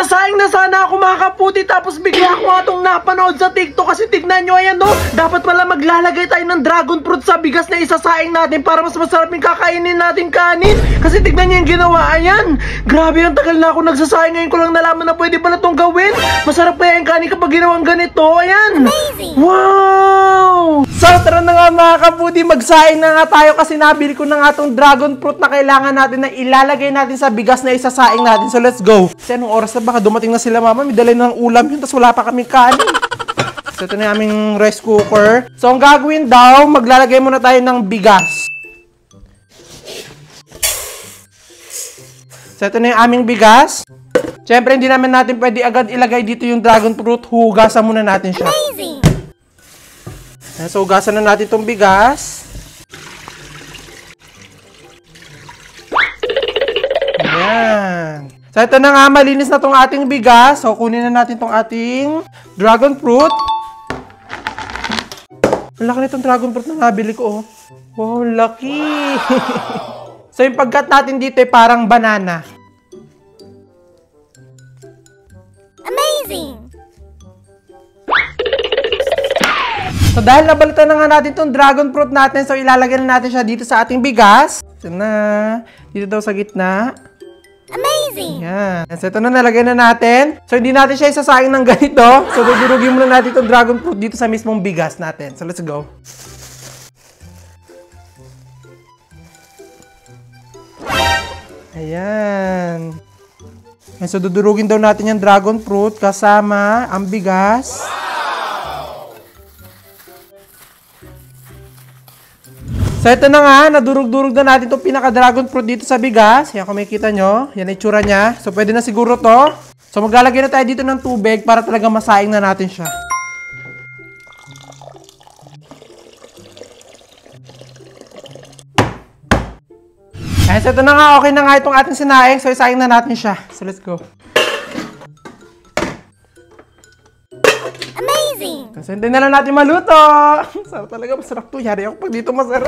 Magsasaing na sana ako mga kaputi, tapos bigla ako nga itong napanood sa TikTok kasi tignan nyo, ayan no, dapat pala maglalagay tayo ng dragon fruit sa bigas na isasaing natin para mas masarap yung kakainin natin kanin. Kasi tignan nyo yung ginawa, ayan. Grabe, ang tagal na ako nagsasaing, ngayon ko lang nalaman na pwede pala itong gawin. Masarap kaya yung kanin kapag ginawang ganito, ayan. Amazing! Wow! So tara na nga mga kaputi, magsaing na nga tayo kasi nabili ko na nga itong dragon fruit na kailangan natin na ilalagay natin sa bigas na isasaing natin. So let's go. Kasi anong oras na baka dumating na sila mama, may dalay na ng ulam yun, tapos wala pa kaming kanin. So ito na yung aming rice cooker. So ang gagawin daw, maglalagay muna tayo ng bigas. So ito na yung aming bigas. Siyempre hindi namin natin pwede agad ilagay dito yung dragon fruit, hugasan muna natin siya. Amazing! So hugasan na natin itong bigas. Ayan. So, ito na nga, malinis na itong ating bigas. So, kunin na natin itong ating dragon fruit. Ang laki nitong dragon fruit na nabili ko, oh. Wow, laki! So, yung pagkat natin dito ay parang banana. Amazing! So, dahil nabalatan na nga natin itong dragon fruit natin, so, ilalagay na natin siya dito sa ating bigas. Ito na. Dito daw sa gitna. Amazing! Yan. So, ito na nalagay na natin. So, hindi natin siya isasaing ng ganito. So, dudurugin muna natin itong dragon fruit dito sa mismong bigas natin. So, let's go. Ayan. So, dudurugin daw natin yung dragon fruit kasama ang bigas. So, ito na nga, nadurog-durog na natin itong pinaka-dragon fruit dito sa bigas. Yan, kung makikita nyo, yan ang itsura niya. So, pwede na siguro to. So, maglalagay na tayo dito ng tubig para talaga masaing na natin siya. So, ito na nga, okay na nga itong ating sinaing. So, isaing na natin siya. So, let's go. So, hindi na lang natin maluto. Sarap talaga, masarap to. Yari ako pag dito masarap.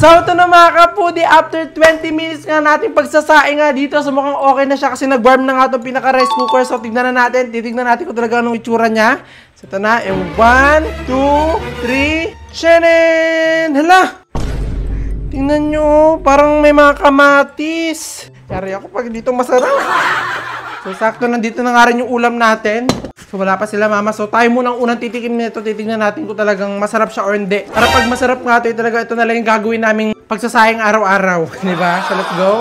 So, ito na mga kaputi. After 20 minutes nga natin pagsasaing nga dito. So, mukhang okay na siya kasi nag-warm na nga itong pinaka-rice cooker. So, tignan na natin. Titignan natin kung talaga anong itsura niya. So, ito na. 1, 2, 3. Shanen! Hala! Tingnan nyo. Parang may mga kamatis. Yari ako pag dito masarap. So, sakto nandito na nga rin yung ulam natin. So, wala pa sila mama. So, tayo munang unang titikim nito. Titignan natin kung talagang masarap siya or hindi. Para pag masarap nga ito, talaga ito na lang yung gagawin naming pagsasayang araw-araw. Diba? So, let's go.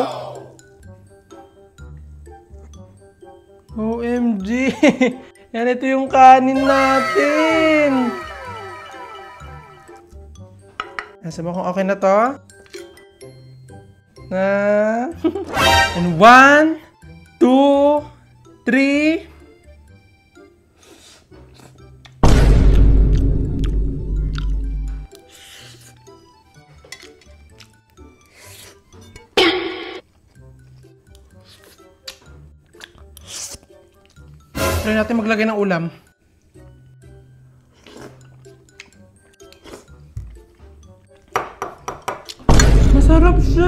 OMG! Yan, ito yung kanin natin. Sabi ko, okay na to. And 1, 2, 3. Try natin maglagay ng ulam. Masarap siya!